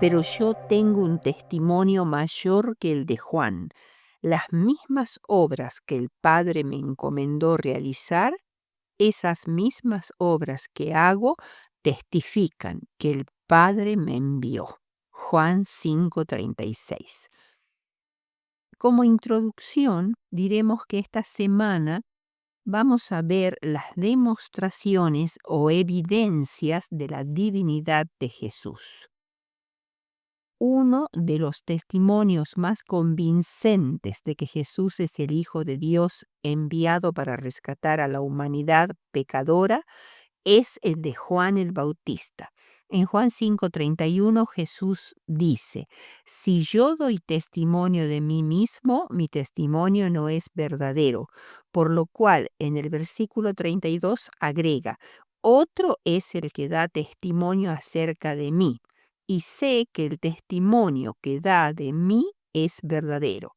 pero yo tengo un testimonio mayor que el de Juan. Las mismas obras que el Padre me encomendó realizar, esas mismas obras que hago testifican que el Padre me envió. Juan 5:36. Como introducción, diremos que esta semana vamos a ver las demostraciones o evidencias de la divinidad de Jesús. Uno de los testimonios más convincentes de que Jesús es el Hijo de Dios enviado para rescatar a la humanidad pecadora es el de Juan el Bautista. En Juan 5:31 Jesús dice: si yo doy testimonio de mí mismo, mi testimonio no es verdadero. Por lo cual, en el versículo 32 agrega: otro es el que da testimonio acerca de mí, y sé que el testimonio que da de mí es verdadero.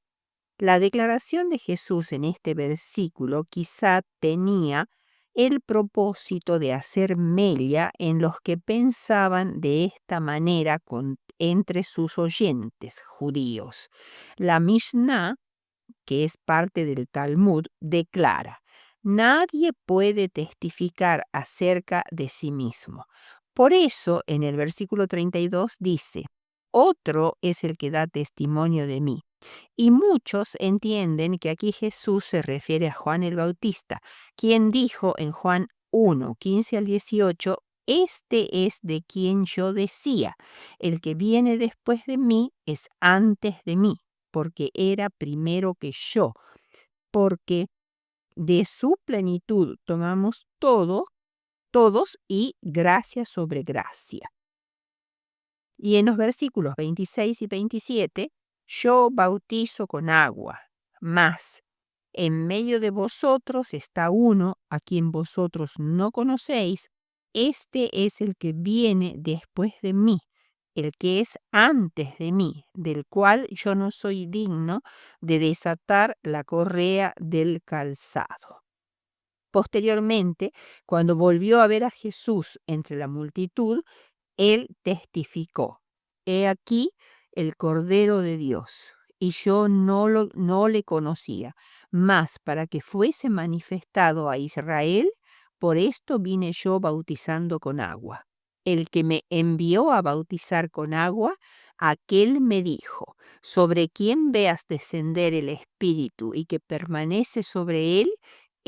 La declaración de Jesús en este versículo quizá tenía el propósito de hacer mella en los que pensaban de esta manera entre sus oyentes judíos. La Mishnah, que es parte del Talmud, declara: nadie puede testificar acerca de sí mismo. Por eso, en el versículo 32 dice: otro es el que da testimonio de mí. Y muchos entienden que aquí Jesús se refiere a Juan el Bautista, quien dijo en Juan 1:15 al 18: este es de quien yo decía, el que viene después de mí es antes de mí, porque era primero que yo, porque de su plenitud tomamos todos, y gracia sobre gracia. Y en los versículos 26 y 27, yo bautizo con agua, mas en medio de vosotros está uno a quien vosotros no conocéis, este es el que viene después de mí, el que es antes de mí, del cual yo no soy digno de desatar la correa del calzado. Posteriormente, cuando volvió a ver a Jesús entre la multitud, él testificó: he aquí el Cordero de Dios, y yo no le conocía, mas para que fuese manifestado a Israel, por esto vine yo bautizando con agua. El que me envió a bautizar con agua, aquel me dijo: sobre quien veas descender el Espíritu y que permanece sobre él,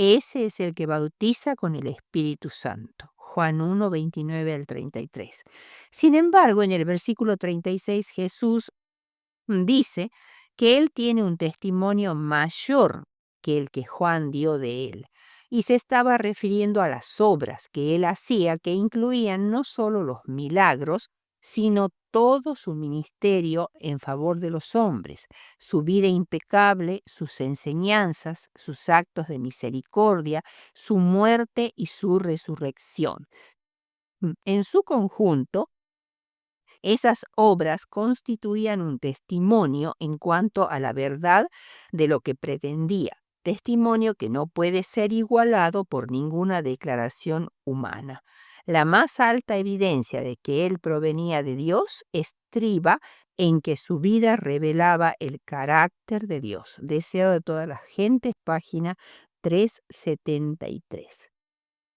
ese es el que bautiza con el Espíritu Santo. Juan 1:29 al 33. Sin embargo, en el versículo 36 Jesús dice que él tiene un testimonio mayor que el que Juan dio de él, y se estaba refiriendo a las obras que él hacía, que incluían no solo los milagros, sino todo su ministerio en favor de los hombres, su vida impecable, sus enseñanzas, sus actos de misericordia, su muerte y su resurrección. En su conjunto, esas obras constituían un testimonio en cuanto a la verdad de lo que pretendía, testimonio que no puede ser igualado por ninguna declaración humana. La más alta evidencia de que él provenía de Dios estriba en que su vida revelaba el carácter de Dios. Deseo de todas las gentes, página 373.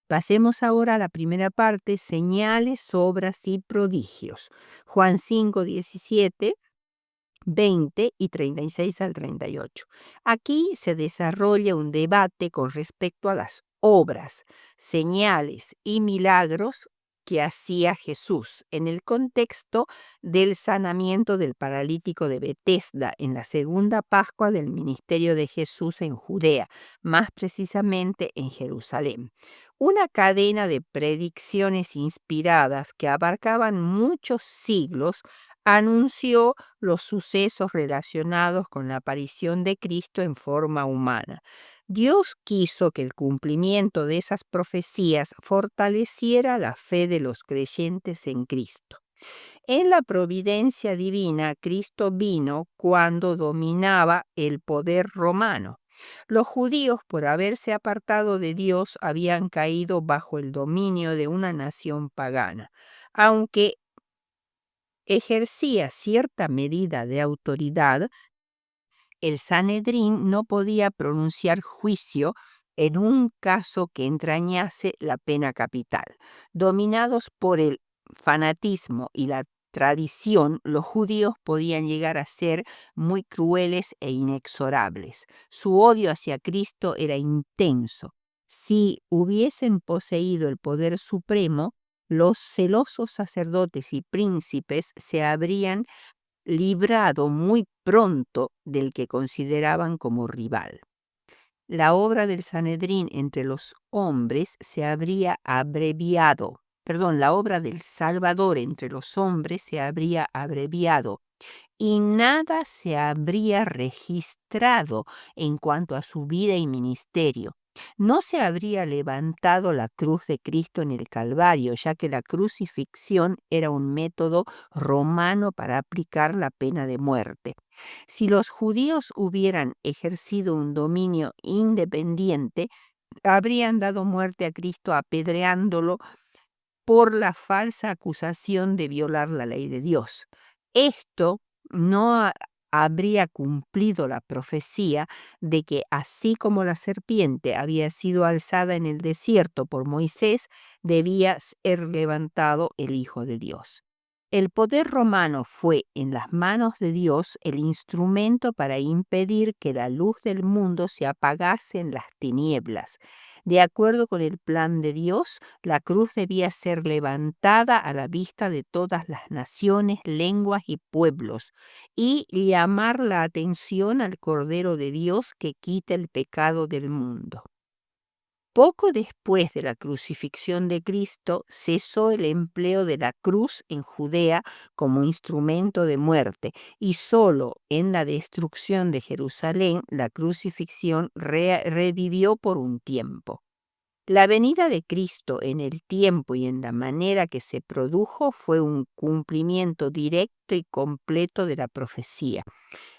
Pasemos ahora a la primera parte: señales, obras y prodigios. Juan 5:17, 20 y 36 al 38. Aquí se desarrolla un debate con respecto a las obras, señales y milagros que hacía Jesús en el contexto del sanamiento del paralítico de Betesda en la segunda Pascua del ministerio de Jesús en Judea, más precisamente en Jerusalén. Una cadena de predicciones inspiradas que abarcaban muchos siglos anunció los sucesos relacionados con la aparición de Cristo en forma humana. Dios quiso que el cumplimiento de esas profecías fortaleciera la fe de los creyentes en Cristo. En la providencia divina, Cristo vino cuando dominaba el poder romano. Los judíos, por haberse apartado de Dios, habían caído bajo el dominio de una nación pagana. Aunque ejercía cierta medida de autoridad, el Sanedrín no podía pronunciar juicio en un caso que entrañase la pena capital. Dominados por el fanatismo y la tradición, los judíos podían llegar a ser muy crueles e inexorables. Su odio hacia Cristo era intenso. Si hubiesen poseído el poder supremo, los celosos sacerdotes y príncipes se habrían librado muy pronto del que consideraban como rival. La obra del Sanedrín entre los hombres se habría abreviado, la obra del Salvador entre los hombres se habría abreviado y nada se habría registrado en cuanto a su vida y ministerio. No se habría levantado la cruz de Cristo en el Calvario, ya que la crucifixión era un método romano para aplicar la pena de muerte. Si los judíos hubieran ejercido un dominio independiente, habrían dado muerte a Cristo apedreándolo por la falsa acusación de violar la ley de Dios. Esto no habría cumplido la profecía de que así como la serpiente había sido alzada en el desierto por Moisés, debía ser levantado el Hijo de Dios. El poder romano fue en las manos de Dios el instrumento para impedir que la luz del mundo se apagase en las tinieblas. De acuerdo con el plan de Dios, la cruz debía ser levantada a la vista de todas las naciones, lenguas y pueblos, y llamar la atención al Cordero de Dios que quita el pecado del mundo. Poco después de la crucifixión de Cristo, cesó el empleo de la cruz en Judea como instrumento de muerte, y solo en la destrucción de Jerusalén la crucifixión revivió por un tiempo. La venida de Cristo en el tiempo y en la manera que se produjo fue un cumplimiento directo y completo de la profecía.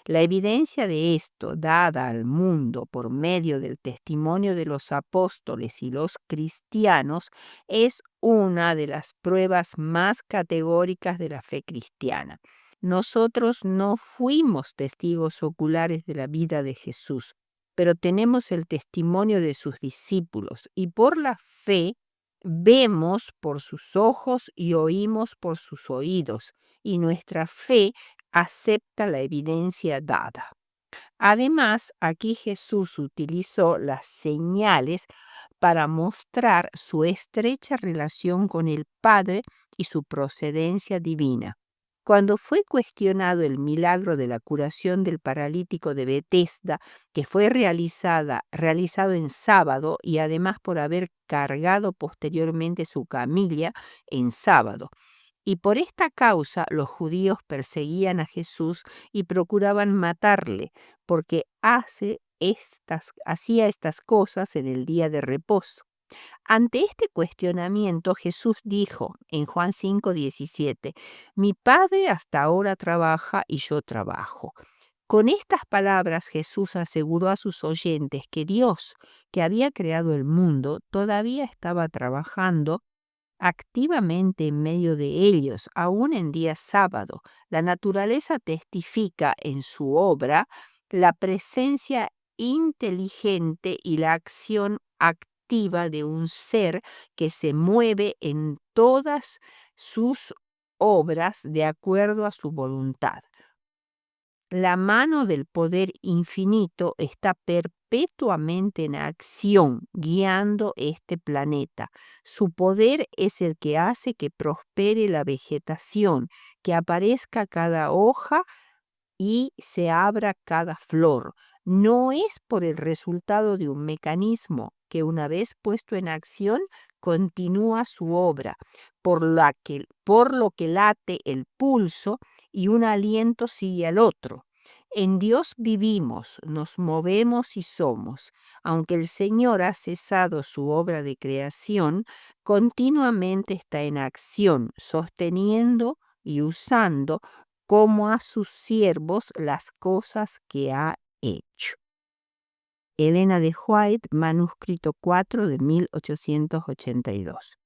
La evidencia de esto, dada al mundo por medio del testimonio de los apóstoles y los cristianos, es una de las pruebas más categóricas de la fe cristiana. Nosotros no fuimos testigos oculares de la vida de Jesús, pero tenemos el testimonio de sus discípulos y por la fe vemos por sus ojos y oímos por sus oídos, y nuestra fe acepta la evidencia dada. Además, aquí Jesús utilizó las señales para mostrar su estrecha relación con el Padre y su procedencia divina. Cuando fue cuestionado el milagro de la curación del paralítico de Betesda, que fue realizado en sábado y además por haber cargado posteriormente su camilla en sábado, y por esta causa los judíos perseguían a Jesús y procuraban matarle, porque hacía estas cosas en el día de reposo. Ante este cuestionamiento, Jesús dijo en Juan 5:17, mi Padre hasta ahora trabaja y yo trabajo. Con estas palabras Jesús aseguró a sus oyentes que Dios, que había creado el mundo, todavía estaba trabajando activamente en medio de ellos, aún en día sábado. La naturaleza testifica en su obra la presencia inteligente y la acción activa de un ser que se mueve en todas sus obras de acuerdo a su voluntad. La mano del poder infinito está perpetuamente en acción, guiando este planeta. Su poder es el que hace que prospere la vegetación, que aparezca cada hoja y se abra cada flor. No es por el resultado de un mecanismo que una vez puesto en acción continúa su obra, por lo que late el pulso y un aliento sigue al otro. En Dios vivimos, nos movemos y somos. Aunque el Señor ha cesado su obra de creación, continuamente está en acción, sosteniendo y usando como a sus siervos las cosas que ha hecho. Elena de White, manuscrito 4 de 1882.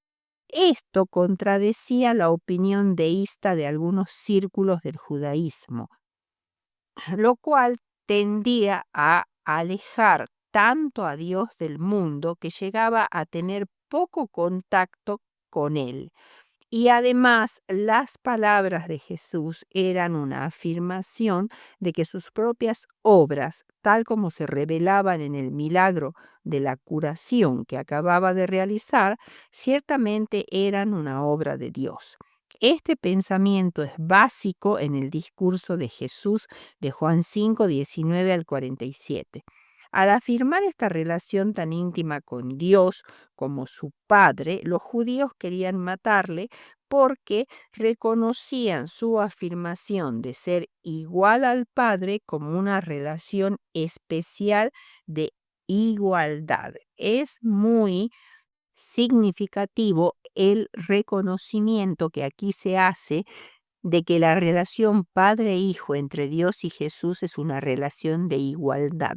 Esto contradecía la opinión deísta de algunos círculos del judaísmo, lo cual tendía a alejar tanto a Dios del mundo que llegaba a tener poco contacto con él. Y además, las palabras de Jesús eran una afirmación de que sus propias obras, tal como se revelaban en el milagro de la curación que acababa de realizar, ciertamente eran una obra de Dios. Este pensamiento es básico en el discurso de Jesús de Juan 5, 19 al 47. Al afirmar esta relación tan íntima con Dios como su Padre, los judíos querían matarle porque reconocían su afirmación de ser igual al Padre como una relación especial de igualdad. Es muy significativo el reconocimiento que aquí se hace de que la relación padre-hijo entre Dios y Jesús es una relación de igualdad.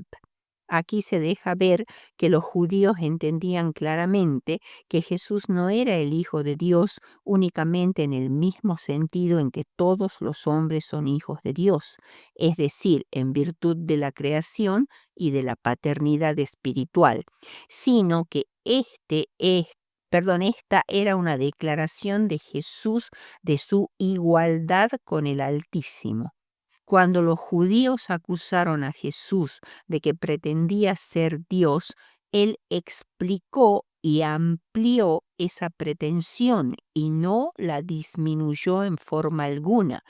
Aquí se deja ver que los judíos entendían claramente que Jesús no era el Hijo de Dios únicamente en el mismo sentido en que todos los hombres son hijos de Dios, es decir, en virtud de la creación y de la paternidad espiritual, sino que esta era una declaración de Jesús de su igualdad con el Altísimo. Cuando los judíos acusaron a Jesús de que pretendía ser Dios, él explicó y amplió esa pretensión y no la disminuyó en forma alguna.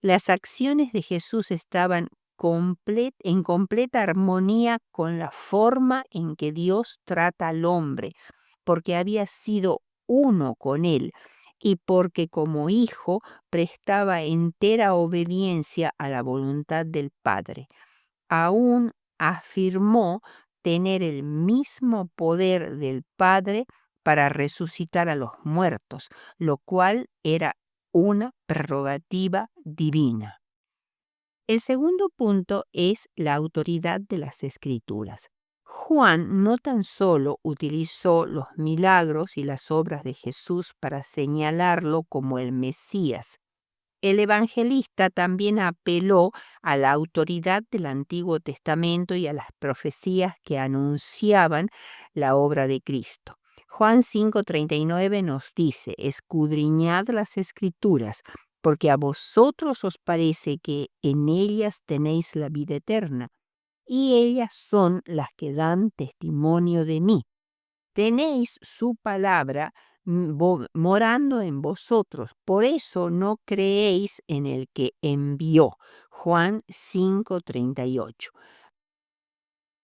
Las acciones de Jesús estaban en completa armonía con la forma en que Dios trata al hombre, porque había sido uno con él y porque como hijo prestaba entera obediencia a la voluntad del Padre. Aún afirmó tener el mismo poder del Padre para resucitar a los muertos, lo cual era una prerrogativa divina. El segundo punto es la autoridad de las Escrituras. Juan no tan solo utilizó los milagros y las obras de Jesús para señalarlo como el Mesías. El evangelista también apeló a la autoridad del Antiguo Testamento y a las profecías que anunciaban la obra de Cristo. Juan 5:39 nos dice: escudriñad las Escrituras, porque a vosotros os parece que en ellas tenéis la vida eterna, y ellas son las que dan testimonio de mí. Tenéis su palabra morando en vosotros, por eso no creéis en el que envió. Juan 5:38.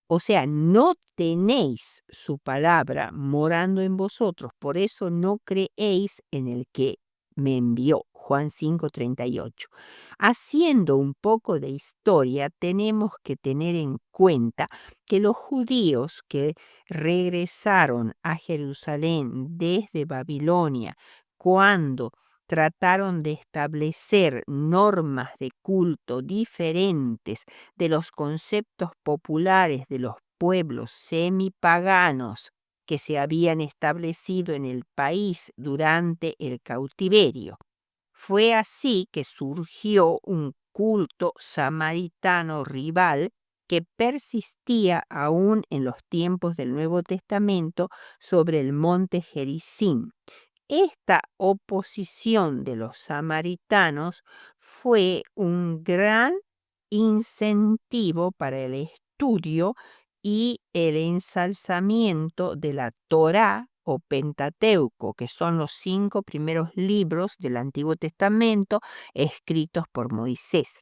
O sea, no tenéis su palabra morando en vosotros, por eso no creéis en el que me envió. Juan 5:38. Haciendo un poco de historia, tenemos que tener en cuenta que los judíos que regresaron a Jerusalén desde Babilonia, cuando trataron de establecer normas de culto diferentes de los conceptos populares de los pueblos semipaganos que se habían establecido en el país durante el cautiverio. Fue así que surgió un culto samaritano rival que persistía aún en los tiempos del Nuevo Testamento sobre el monte Gerizim. Esta oposición de los samaritanos fue un gran incentivo para el estudio y el ensalzamiento de la Torá o Pentateuco, que son los 5 primeros libros del Antiguo Testamento escritos por Moisés,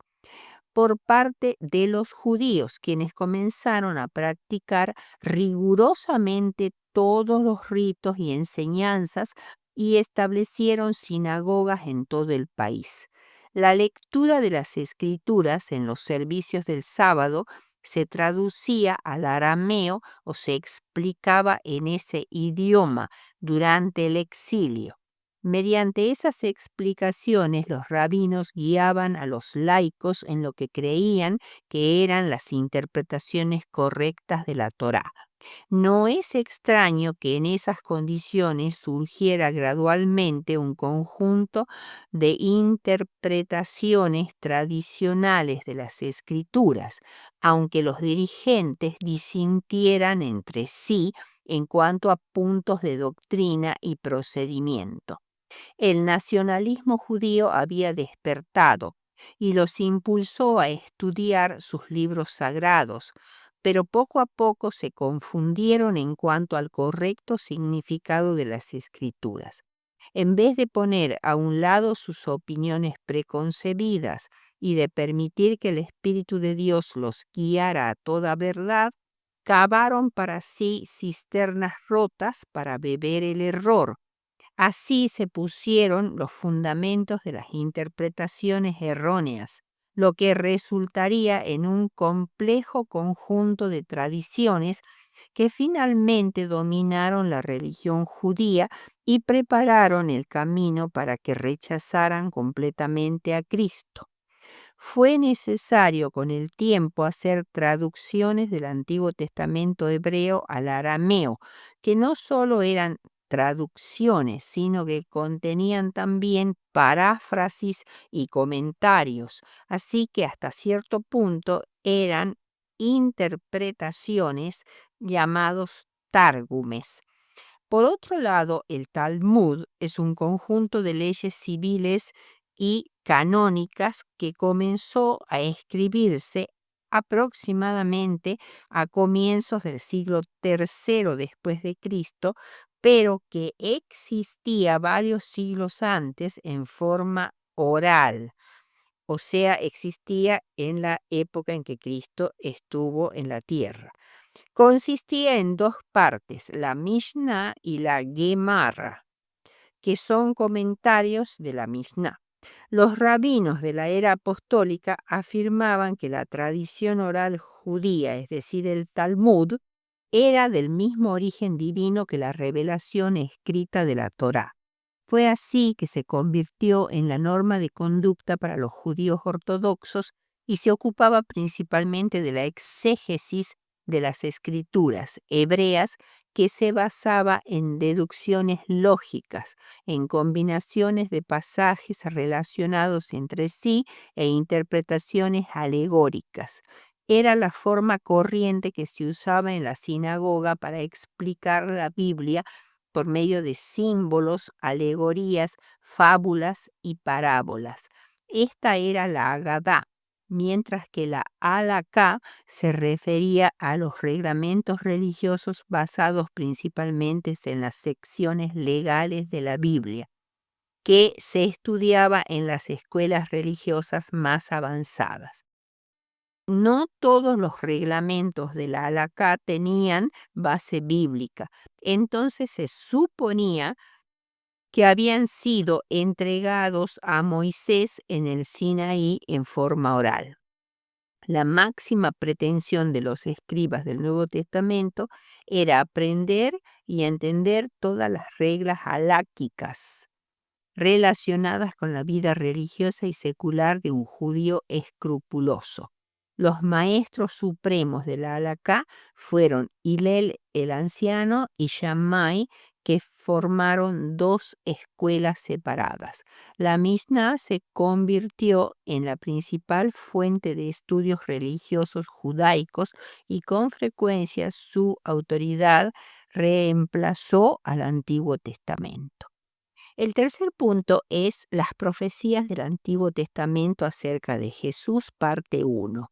por parte de los judíos, quienes comenzaron a practicar rigurosamente todos los ritos y enseñanzas y establecieron sinagogas en todo el país. La lectura de las escrituras en los servicios del sábado se traducía al arameo o se explicaba en ese idioma durante el exilio. Mediante esas explicaciones, los rabinos guiaban a los laicos en lo que creían que eran las interpretaciones correctas de la Torá. No es extraño que en esas condiciones surgiera gradualmente un conjunto de interpretaciones tradicionales de las escrituras, aunque los dirigentes disintieran entre sí en cuanto a puntos de doctrina y procedimiento. El nacionalismo judío había despertado y los impulsó a estudiar sus libros sagrados, pero poco a poco se confundieron en cuanto al correcto significado de las escrituras. En vez de poner a un lado sus opiniones preconcebidas y de permitir que el Espíritu de Dios los guiara a toda verdad, cavaron para sí cisternas rotas para beber el error. Así se pusieron los fundamentos de las interpretaciones erróneas, lo que resultaría en un complejo conjunto de tradiciones que finalmente dominaron la religión judía y prepararon el camino para que rechazaran completamente a Cristo. Fue necesario con el tiempo hacer traducciones del Antiguo Testamento hebreo al arameo, que no solo eran traducciones, sino que contenían también paráfrasis y comentarios, así que hasta cierto punto eran interpretaciones llamados tárgumes. Por otro lado, el Talmud es un conjunto de leyes civiles y canónicas que comenzó a escribirse aproximadamente a comienzos del siglo III después de Cristo, pero que existía varios siglos antes en forma oral, o sea, existía en la época en que Cristo estuvo en la tierra. Consistía en dos partes, la Mishnah y la Gemara, que son comentarios de la Mishnah. Los rabinos de la era apostólica afirmaban que la tradición oral judía, es decir, el Talmud, era del mismo origen divino que la revelación escrita de la Torá. Fue así que se convirtió en la norma de conducta para los judíos ortodoxos y se ocupaba principalmente de la exégesis de las escrituras hebreas, que se basaba en deducciones lógicas, en combinaciones de pasajes relacionados entre sí e interpretaciones alegóricas. Era la forma corriente que se usaba en la sinagoga para explicar la Biblia por medio de símbolos, alegorías, fábulas y parábolas. Esta era la Agadá, mientras que la Halakha se refería a los reglamentos religiosos basados principalmente en las secciones legales de la Biblia, que se estudiaba en las escuelas religiosas más avanzadas. No todos los reglamentos de la Halakha tenían base bíblica, entonces se suponía que habían sido entregados a Moisés en el Sinaí en forma oral. La máxima pretensión de los escribas del Nuevo Testamento era aprender y entender todas las reglas haláquicas relacionadas con la vida religiosa y secular de un judío escrupuloso. Los maestros supremos de la Halakha fueron Hillel el anciano y Shammai, que formaron dos escuelas separadas. La Mishnah se convirtió en la principal fuente de estudios religiosos judaicos y con frecuencia su autoridad reemplazó al Antiguo Testamento. El tercer punto es las profecías del Antiguo Testamento acerca de Jesús, parte 1.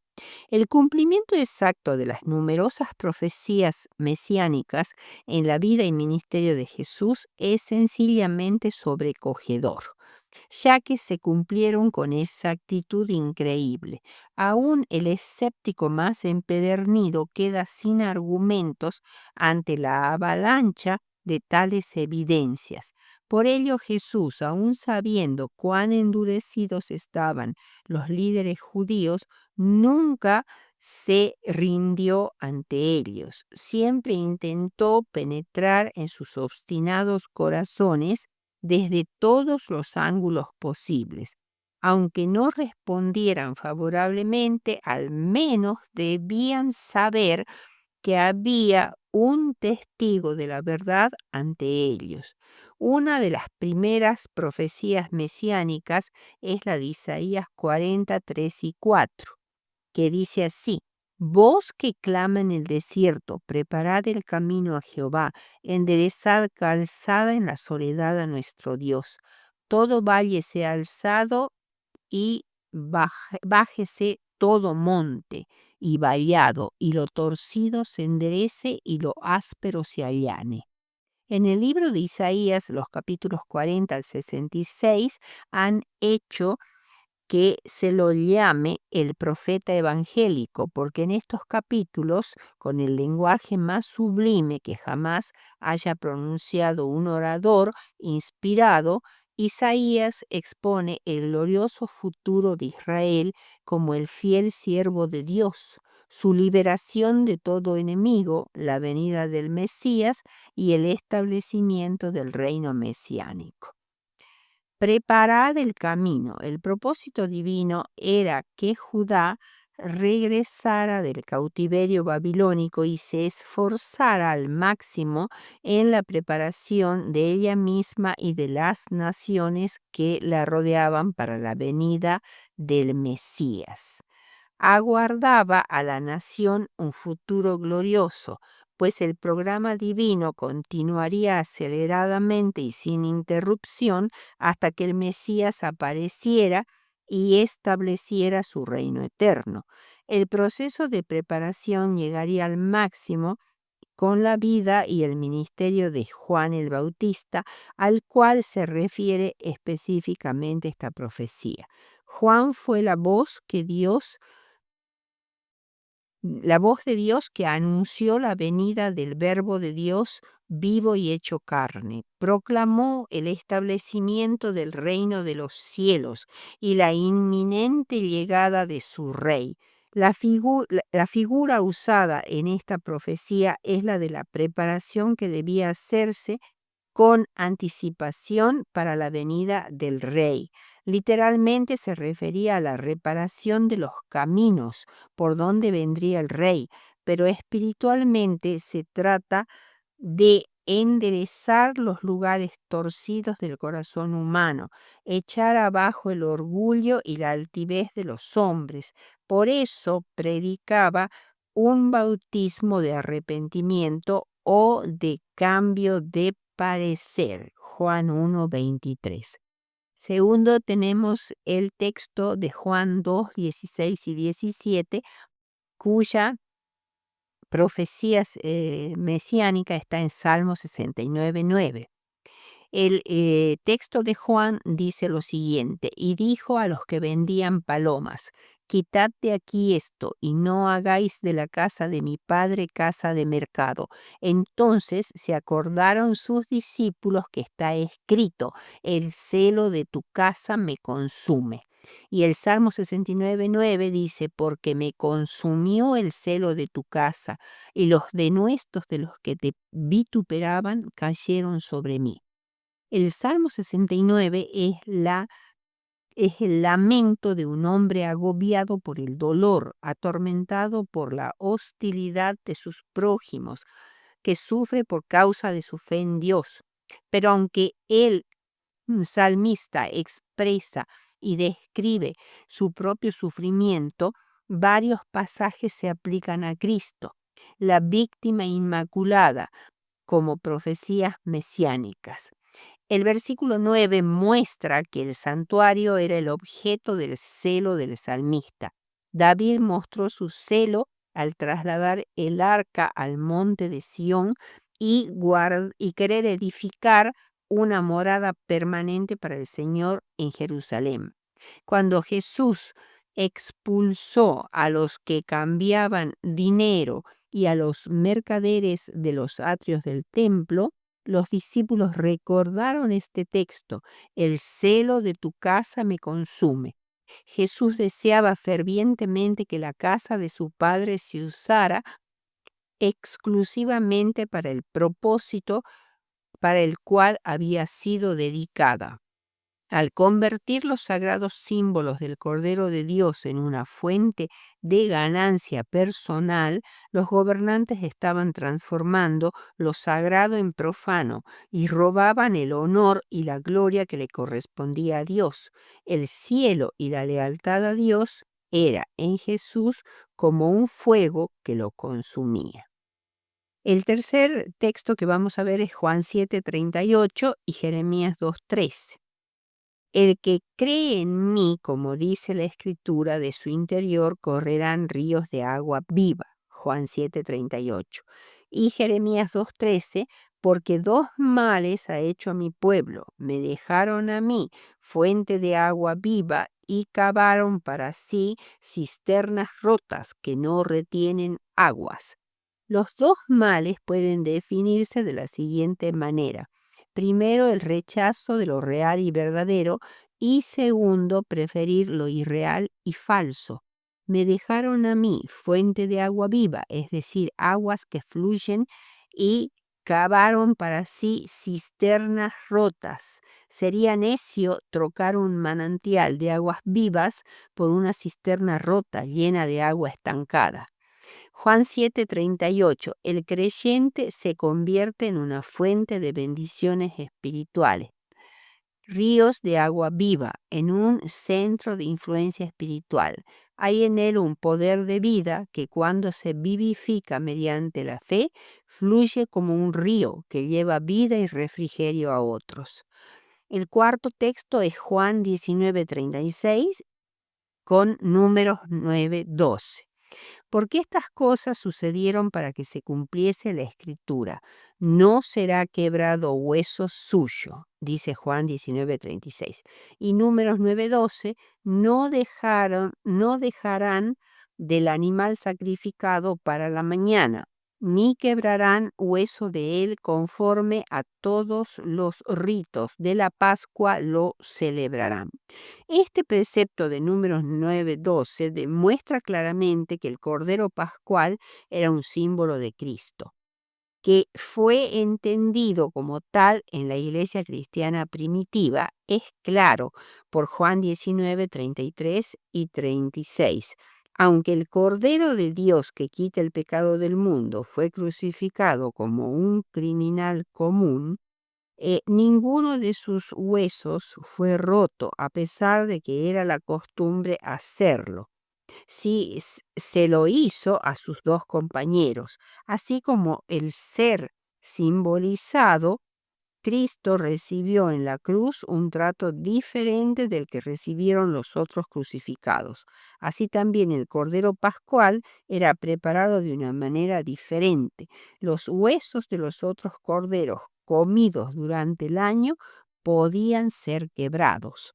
El cumplimiento exacto de las numerosas profecías mesiánicas en la vida y ministerio de Jesús es sencillamente sobrecogedor, ya que se cumplieron con exactitud increíble. Aún el escéptico más empedernido queda sin argumentos ante la avalancha de tales evidencias. Por ello Jesús, aun sabiendo cuán endurecidos estaban los líderes judíos, nunca se rindió ante ellos. Siempre intentó penetrar en sus obstinados corazones desde todos los ángulos posibles. Aunque no respondieran favorablemente, al menos debían saber que había un testigo de la verdad ante ellos. Una de las primeras profecías mesiánicas es la de Isaías 43 y 4, que dice así: Voz que clama en el desierto, preparad el camino a Jehová, enderezad calzada en la soledad a nuestro Dios. Todo valle sea alzado y bájese todo monte y vallado, y lo torcido se enderece y lo áspero se allane. En el libro de Isaías, los capítulos 40 al 66 han hecho que se lo llame el profeta evangélico, porque en estos capítulos, con el lenguaje más sublime que jamás haya pronunciado un orador inspirado, Isaías expone el glorioso futuro de Israel como el fiel siervo de Dios, su liberación de todo enemigo, la venida del Mesías y el establecimiento del reino mesiánico. Preparad el camino. El propósito divino era que Judá regresara del cautiverio babilónico y se esforzara al máximo en la preparación de ella misma y de las naciones que la rodeaban para la venida del Mesías. Aguardaba a la nación un futuro glorioso, pues el programa divino continuaría aceleradamente y sin interrupción hasta que el Mesías apareciera y estableciera su reino eterno. El proceso de preparación llegaría al máximo con la vida y el ministerio de Juan el Bautista, al cual se refiere específicamente esta profecía. Juan fue la voz de Dios que anunció la venida del Verbo de Dios vivo y hecho carne. Proclamó el establecimiento del reino de los cielos y la inminente llegada de su rey. La figura usada en esta profecía es la de la preparación que debía hacerse con anticipación para la venida del rey. Literalmente se refería a la reparación de los caminos por donde vendría el rey, pero espiritualmente se trata de enderezar los lugares torcidos del corazón humano, echar abajo el orgullo y la altivez de los hombres. Por eso predicaba un bautismo de arrepentimiento o de cambio de parecer. Juan 1:23. Segundo, tenemos el texto de Juan 2:16 y 17, cuya profecía mesiánica está en Salmo 69:9. El texto de Juan dice lo siguiente: y dijo a los que vendían palomas: quitad de aquí esto, y no hagáis de la casa de mi padre casa de mercado. Entonces se acordaron sus discípulos que está escrito: el celo de tu casa me consume. Y el Salmo 69:9 dice: porque me consumió el celo de tu casa, y los denuestos de los que te vituperaban cayeron sobre mí. El Salmo 69 es el lamento de un hombre agobiado por el dolor, atormentado por la hostilidad de sus prójimos, que sufre por causa de su fe en Dios. Pero aunque el salmista expresa y describe su propio sufrimiento, varios pasajes se aplican a Cristo, la víctima inmaculada, como profecías mesiánicas. El versículo 9 muestra que el santuario era el objeto del celo del salmista. David mostró su celo al trasladar el arca al monte de Sión y querer edificar una morada permanente para el Señor en Jerusalén. Cuando Jesús expulsó a los que cambiaban dinero y a los mercaderes de los atrios del templo, los discípulos recordaron este texto: el celo de tu casa me consume. Jesús deseaba fervientemente que la casa de su Padre se usara exclusivamente para el propósito para el cual había sido dedicada. Al convertir los sagrados símbolos del Cordero de Dios en una fuente de ganancia personal, los gobernantes estaban transformando lo sagrado en profano y robaban el honor y la gloria que le correspondía a Dios. El cielo y la lealtad a Dios era en Jesús como un fuego que lo consumía. El tercer texto que vamos a ver es Juan 7:38 y Jeremías 2:13. El que cree en mí, como dice la Escritura, de su interior correrán ríos de agua viva. Juan 7:38. Y Jeremías 2:13, porque dos males ha hecho a mi pueblo. Me dejaron a mí fuente de agua viva y cavaron para sí cisternas rotas que no retienen aguas. Los dos males pueden definirse de la siguiente manera. Primero, el rechazo de lo real y verdadero, y segundo, preferir lo irreal y falso. Me dejaron a mí fuente de agua viva, es decir, aguas que fluyen, y cavaron para sí cisternas rotas. Sería necio trocar un manantial de aguas vivas por una cisterna rota llena de agua estancada. Juan 7:38. El creyente se convierte en una fuente de bendiciones espirituales, ríos de agua viva, en un centro de influencia espiritual. Hay en él un poder de vida que cuando se vivifica mediante la fe, fluye como un río que lleva vida y refrigerio a otros. El cuarto texto es Juan 19:36 con números 9:12. Porque estas cosas sucedieron para que se cumpliese la escritura. No será quebrado hueso suyo, dice Juan 19:36. Y números 9:12, no dejarán del animal sacrificado para la mañana, ni quebrarán hueso de él conforme a todos los ritos de la Pascua lo celebrarán. Este precepto de Números 9:12 demuestra claramente que el Cordero Pascual era un símbolo de Cristo, que fue entendido como tal en la iglesia cristiana primitiva, es claro por Juan 19:33 y 36. Aunque el Cordero de Dios que quita el pecado del mundo fue crucificado como un criminal común, ninguno de sus huesos fue roto, a pesar de que era la costumbre hacerlo. Sí, se lo hizo a sus dos compañeros, así como el ser simbolizado. Cristo recibió en la cruz un trato diferente del que recibieron los otros crucificados. Así también el Cordero Pascual era preparado de una manera diferente. Los huesos de los otros corderos comidos durante el año podían ser quebrados.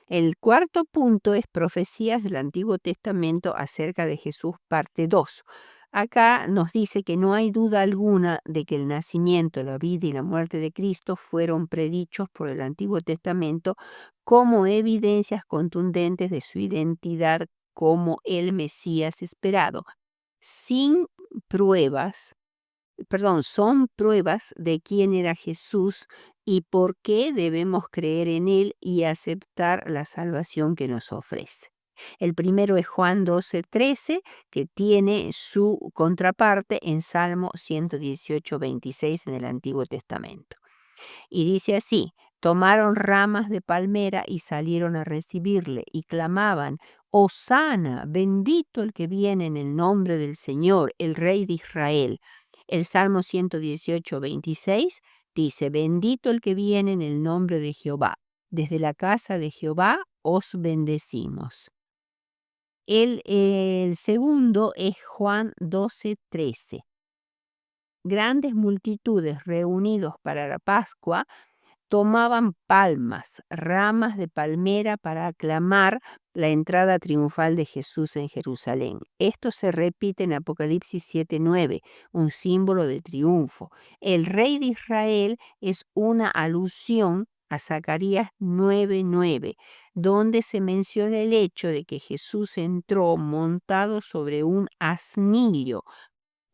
El cuarto punto es profecías del Antiguo Testamento acerca de Jesús, parte 2. Acá nos dice que no hay duda alguna de que el nacimiento, la vida y la muerte de Cristo fueron predichos por el Antiguo Testamento como evidencias contundentes de su identidad como el Mesías esperado, sin pruebas son pruebas de quién era Jesús y por qué debemos creer en Él y aceptar la salvación que nos ofrece. El primero es Juan 12:13, que tiene su contraparte en Salmo 118:26 en el Antiguo Testamento. Y dice así: tomaron ramas de palmera y salieron a recibirle y clamaban: Hosana, bendito el que viene en el nombre del Señor, el Rey de Israel. El Salmo 118:26 dice: bendito el que viene en el nombre de Jehová. Desde la casa de Jehová os bendecimos. El segundo es Juan 12:13. Grandes multitudes reunidos para la Pascua tomaban palmas, ramas de palmera para aclamar la entrada triunfal de Jesús en Jerusalén. Esto se repite en Apocalipsis 7:9, un símbolo de triunfo. El rey de Israel es una alusión a Zacarías 9:9, donde se menciona el hecho de que Jesús entró montado sobre un asnillo,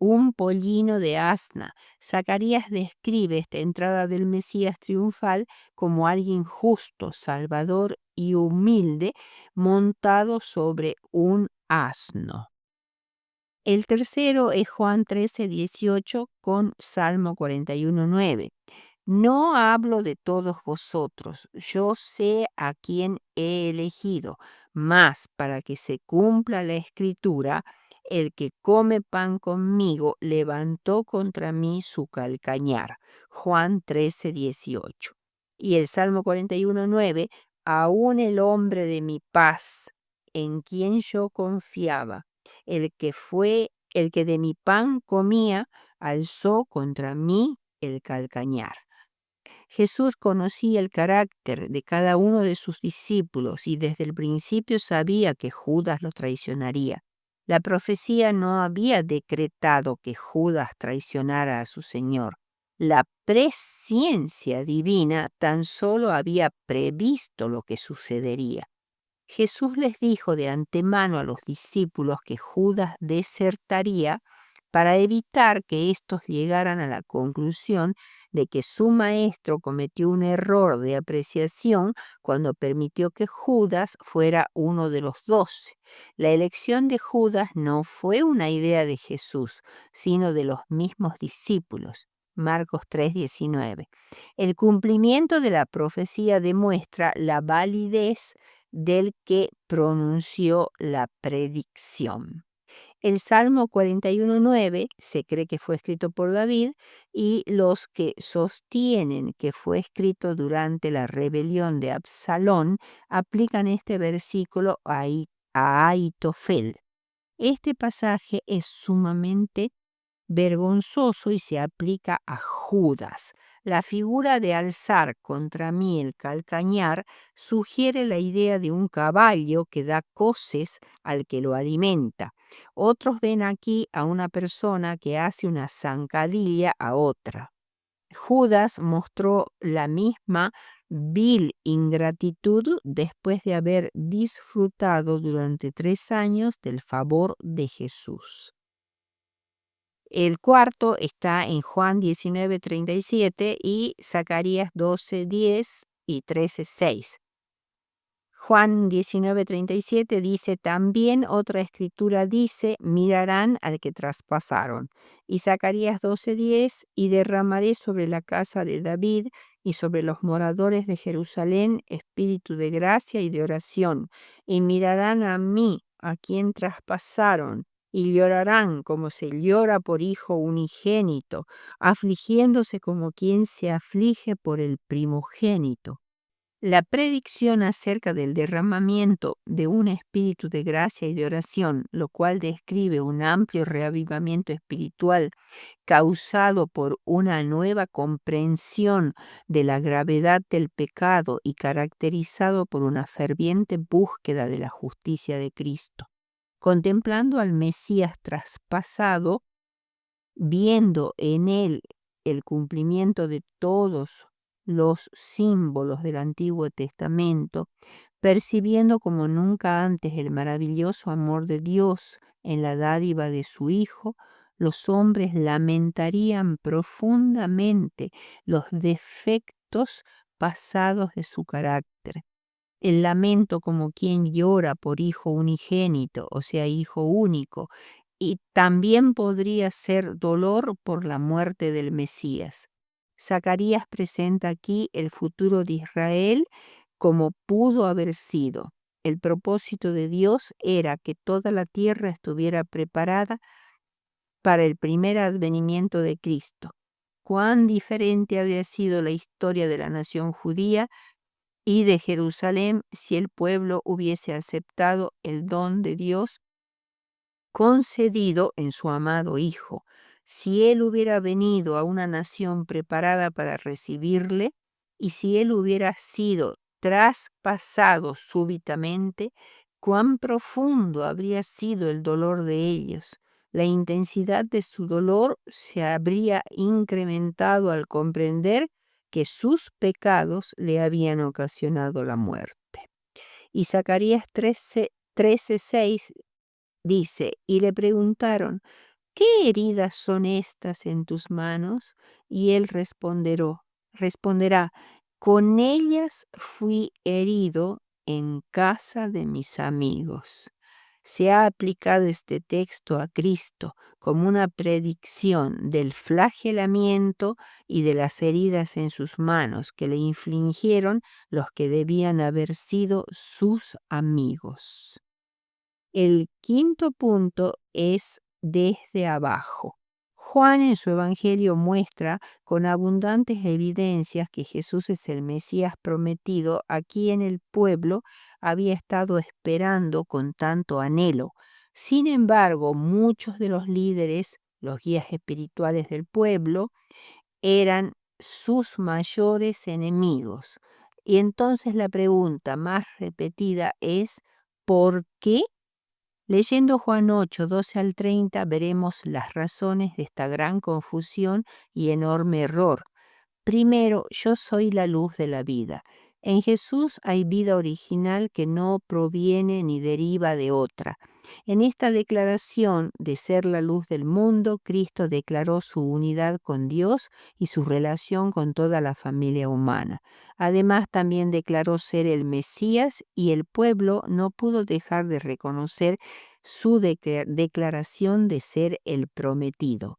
un pollino de asna. Zacarías describe esta entrada del Mesías triunfal como alguien justo, salvador y humilde, montado sobre un asno. El tercero es Juan 13:18 con Salmo 41:9. No hablo de todos vosotros, yo sé a quién he elegido, mas para que se cumpla la escritura, el que come pan conmigo levantó contra mí su calcañar. Juan 13:18. Y el Salmo 41:9, aún el hombre de mi paz, en quien yo confiaba, el que de mi pan comía, alzó contra mí el calcañar. Jesús conocía el carácter de cada uno de sus discípulos y desde el principio sabía que Judas lo traicionaría. La profecía no había decretado que Judas traicionara a su Señor. La presciencia divina tan solo había previsto lo que sucedería. Jesús les dijo de antemano a los discípulos que Judas desertaría para evitar que éstos llegaran a la conclusión de que su maestro cometió un error de apreciación cuando permitió que Judas fuera uno de los 12. La elección de Judas no fue una idea de Jesús, sino de los mismos discípulos. Marcos 3:19. El cumplimiento de la profecía demuestra la validez del que pronunció la predicción. El Salmo 41:9 se cree que fue escrito por David y los que sostienen que fue escrito durante la rebelión de Absalón aplican este versículo a Aitofel. Este pasaje es sumamente vergonzoso y se aplica a Judas. La figura de alzar contra mí el calcañar sugiere la idea de un caballo que da coces al que lo alimenta. Otros ven aquí a una persona que hace una zancadilla a otra. Judas mostró la misma vil ingratitud después de haber disfrutado durante 3 años del favor de Jesús. El cuarto está en Juan 19:37 y Zacarías 12:10 y 13:6. Juan 19:37 dice, también otra escritura dice, mirarán al que traspasaron. Y Zacarías 12:10, y derramaré sobre la casa de David y sobre los moradores de Jerusalén espíritu de gracia y de oración, y mirarán a mí, a quien traspasaron, y llorarán como se llora por hijo unigénito, afligiéndose como quien se aflige por el primogénito. La predicción acerca del derramamiento de un espíritu de gracia y de oración, lo cual describe un amplio reavivamiento espiritual causado por una nueva comprensión de la gravedad del pecado y caracterizado por una ferviente búsqueda de la justicia de Cristo. Contemplando al Mesías traspasado, viendo en él el cumplimiento de todos los símbolos del Antiguo Testamento, percibiendo como nunca antes el maravilloso amor de Dios en la dádiva de su Hijo, los hombres lamentarían profundamente los defectos pasados de su carácter. El lamento como quien llora por hijo unigénito, o sea, hijo único, y también podría ser dolor por la muerte del Mesías. Zacarías presenta aquí el futuro de Israel como pudo haber sido. El propósito de Dios era que toda la tierra estuviera preparada para el primer advenimiento de Cristo. Cuán diferente habría sido la historia de la nación judía y de Jerusalén si el pueblo hubiese aceptado el don de Dios concedido en su amado Hijo. Si Él hubiera venido a una nación preparada para recibirle, y si Él hubiera sido traspasado súbitamente, cuán profundo habría sido el dolor de ellos. La intensidad de su dolor se habría incrementado al comprender que sus pecados le habían ocasionado la muerte. Y Zacarías 13:6 dice, y le preguntaron, ¿qué heridas son estas en tus manos? Y él responderá, con ellas fui herido en casa de mis amigos. Se ha aplicado este texto a Cristo como una predicción del flagelamiento y de las heridas en sus manos que le infligieron los que debían haber sido sus amigos. El quinto punto es desde abajo. Juan en su Evangelio muestra con abundantes evidencias que Jesús es el Mesías prometido a quien el pueblo había estado esperando con tanto anhelo. Sin embargo, muchos de los líderes, los guías espirituales del pueblo, eran sus mayores enemigos. Y entonces la pregunta más repetida es, ¿por qué? Leyendo Juan 8, 12 al 30, veremos las razones de esta gran confusión y enorme error. Primero, yo soy la luz de la vida. En Jesús hay vida original que no proviene ni deriva de otra. En esta declaración de ser la luz del mundo, Cristo declaró su unidad con Dios y su relación con toda la familia humana. Además, también declaró ser el Mesías y el pueblo no pudo dejar de reconocer su declaración de ser el prometido.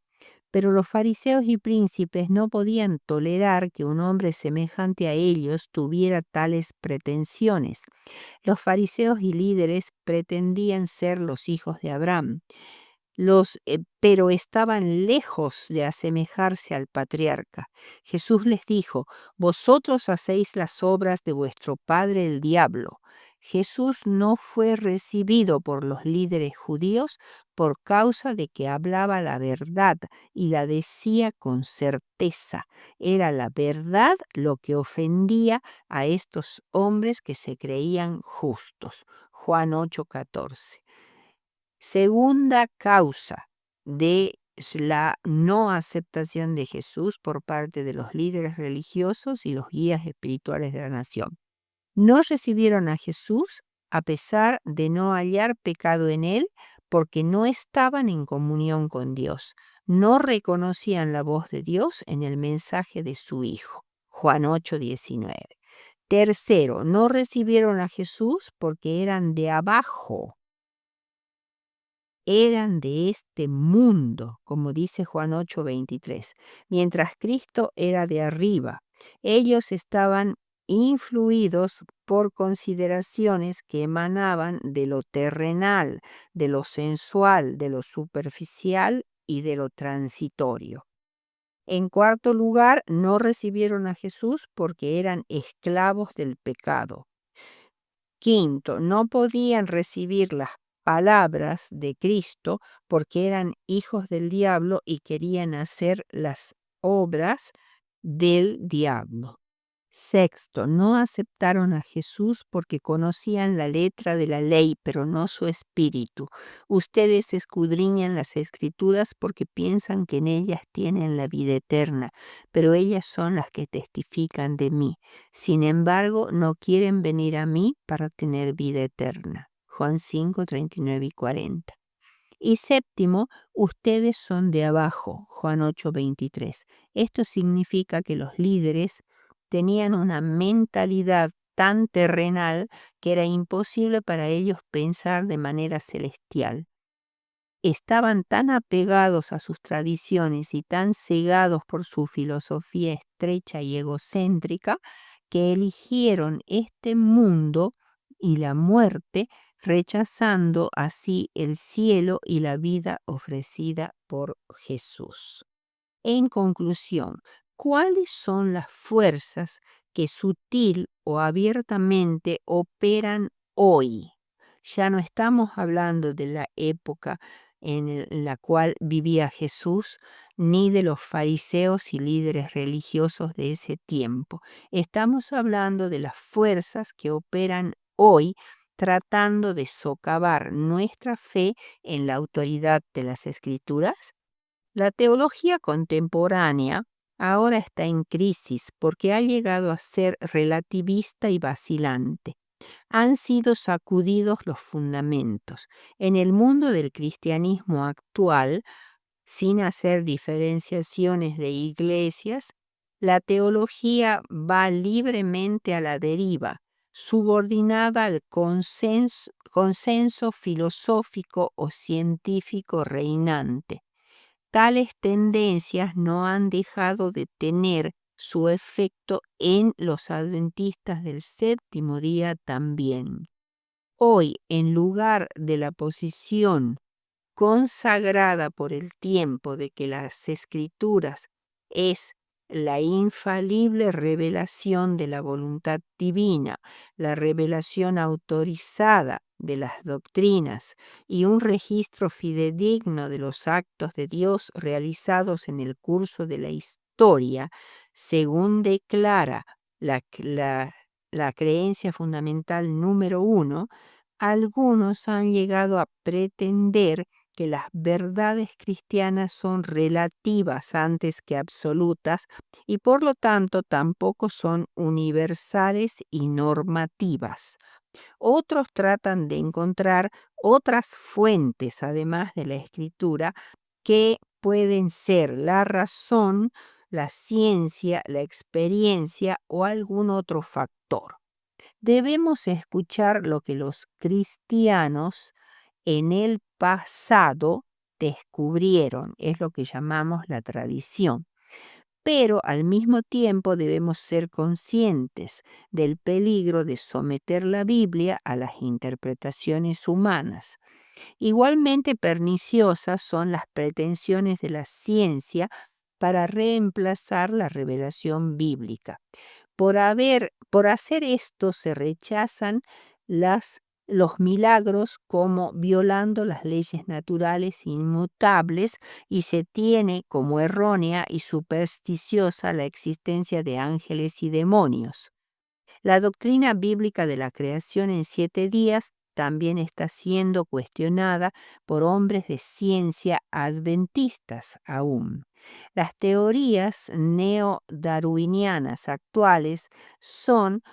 Pero los fariseos y príncipes no podían tolerar que un hombre semejante a ellos tuviera tales pretensiones. Los fariseos y líderes pretendían ser los hijos de Abraham, pero estaban lejos de asemejarse al patriarca. Jesús les dijo, vosotros hacéis las obras de vuestro padre el diablo. Jesús no fue recibido por los líderes judíos por causa de que hablaba la verdad y la decía con certeza. Era la verdad lo que ofendía a estos hombres que se creían justos. Juan 8:14. Segunda causa de la no aceptación de Jesús por parte de los líderes religiosos y los guías espirituales de la nación. No recibieron a Jesús a pesar de no hallar pecado en él porque no estaban en comunión con Dios. No reconocían la voz de Dios en el mensaje de su Hijo. Juan 8:19. Tercero, no recibieron a Jesús porque eran de abajo. Eran de este mundo, como dice Juan 8:23, mientras Cristo era de arriba. Ellos estaban influidos por consideraciones que emanaban de lo terrenal, de lo sensual, de lo superficial y de lo transitorio. En cuarto lugar, no recibieron a Jesús porque eran esclavos del pecado. Quinto, no podían recibir las palabras de Cristo porque eran hijos del diablo y querían hacer las obras del diablo. Sexto, no aceptaron a Jesús porque conocían la letra de la ley, pero no su espíritu. Ustedes escudriñan las escrituras porque piensan que en ellas tienen la vida eterna, pero ellas son las que testifican de mí. Sin embargo, no quieren venir a mí para tener vida eterna. Juan 5, 39 y 40. Y séptimo, ustedes son de abajo. Juan 8, 23. Esto significa que los líderes tenían una mentalidad tan terrenal que era imposible para ellos pensar de manera celestial. Estaban tan apegados a sus tradiciones y tan cegados por su filosofía estrecha y egocéntrica que eligieron este mundo y la muerte, rechazando así el cielo y la vida ofrecida por Jesús. En conclusión, ¿cuáles son las fuerzas que sutil o abiertamente operan hoy? Ya no estamos hablando de la época en la cual vivía Jesús, ni de los fariseos y líderes religiosos de ese tiempo. Estamos hablando de las fuerzas que operan hoy tratando de socavar nuestra fe en la autoridad de las Escrituras. La teología contemporánea ahora está en crisis porque ha llegado a ser relativista y vacilante. Han sido sacudidos los fundamentos. En el mundo del cristianismo actual, Sin hacer diferenciaciones de iglesias, la teología va libremente a la deriva, subordinada al consenso filosófico o científico reinante. Tales tendencias no han dejado de tener su efecto en los adventistas del séptimo día también. Hoy, en lugar de la posición consagrada por el tiempo de que las escrituras es la infalible revelación de la voluntad divina, la revelación autorizada de las doctrinas y un registro fidedigno de los actos de Dios realizados en el curso de la historia, según declara la creencia fundamental número 1, algunos han llegado a pretender que las verdades cristianas son relativas antes que absolutas y por lo tanto tampoco son universales y normativas. Otros tratan de encontrar otras fuentes, además de la escritura, que pueden ser la razón, la ciencia, la experiencia o algún otro factor. Debemos escuchar lo que los cristianos en el pasado descubrieron, es lo que llamamos la tradición. Pero al mismo tiempo debemos ser conscientes del peligro de someter la Biblia a las interpretaciones humanas. Igualmente perniciosas son las pretensiones de la ciencia para reemplazar la revelación bíblica. Por hacer esto se rechazan los milagros como violando las leyes naturales inmutables y se tiene como errónea y supersticiosa la existencia de ángeles y demonios. La doctrina bíblica de la creación en 7 días también está siendo cuestionada por hombres de ciencia adventistas aún. Las teorías neodarwinianas actuales son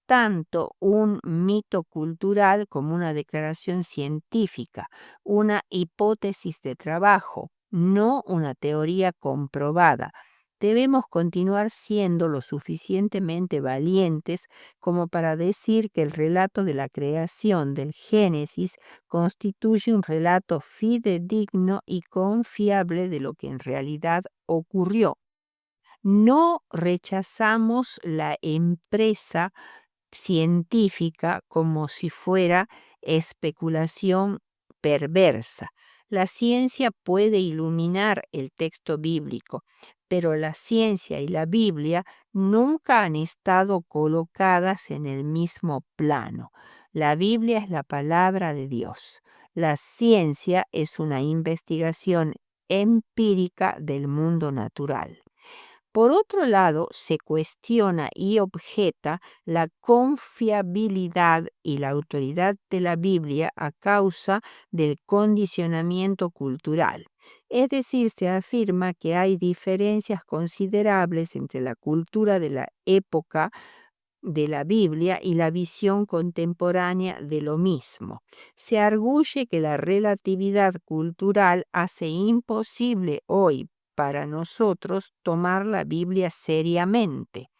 tanto un mito cultural como una declaración científica, una hipótesis de trabajo, no una teoría comprobada. Debemos continuar siendo lo suficientemente valientes como para decir que el relato de la creación del Génesis constituye un relato fidedigno y confiable de lo que en realidad ocurrió. No rechazamos la empresa científica como si fuera especulación perversa. La ciencia puede iluminar el texto bíblico, pero la ciencia y la Biblia nunca han estado colocadas en el mismo plano. La Biblia es la palabra de Dios. La ciencia es una investigación empírica del mundo natural. Por otro lado, se cuestiona y objeta la confiabilidad y la autoridad de la Biblia a causa del condicionamiento cultural. Es decir, se afirma que hay diferencias considerables entre la cultura de la época de la Biblia y la visión contemporánea de lo mismo. Se arguye que la relatividad cultural hace imposible hoy para nosotros tomar la Biblia seriamente.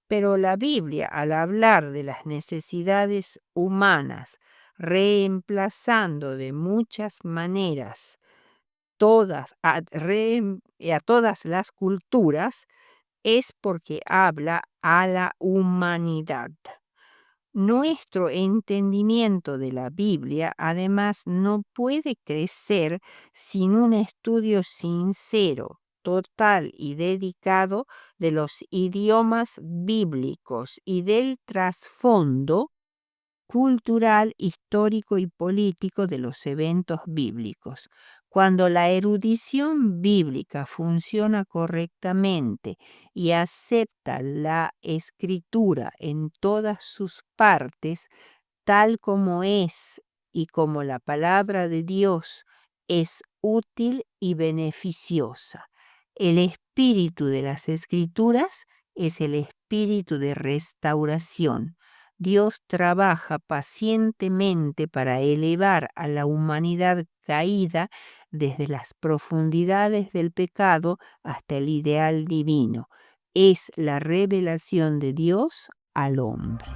Pero la Biblia, al hablar de las necesidades humanas, reemplazando de muchas maneras a todas las culturas, es porque habla a la humanidad. Nuestro entendimiento de la Biblia, además, no puede crecer sin un estudio sincero, total y dedicado de los idiomas bíblicos y del trasfondo cultural, histórico y político de los eventos bíblicos. Cuando la erudición bíblica funciona correctamente y acepta la escritura en todas sus partes, tal como es y como la palabra de Dios es útil y beneficiosa. El espíritu de las escrituras es el espíritu de restauración. Dios trabaja pacientemente para elevar a la humanidad caída desde las profundidades del pecado hasta el ideal divino. Es la revelación de Dios al hombre.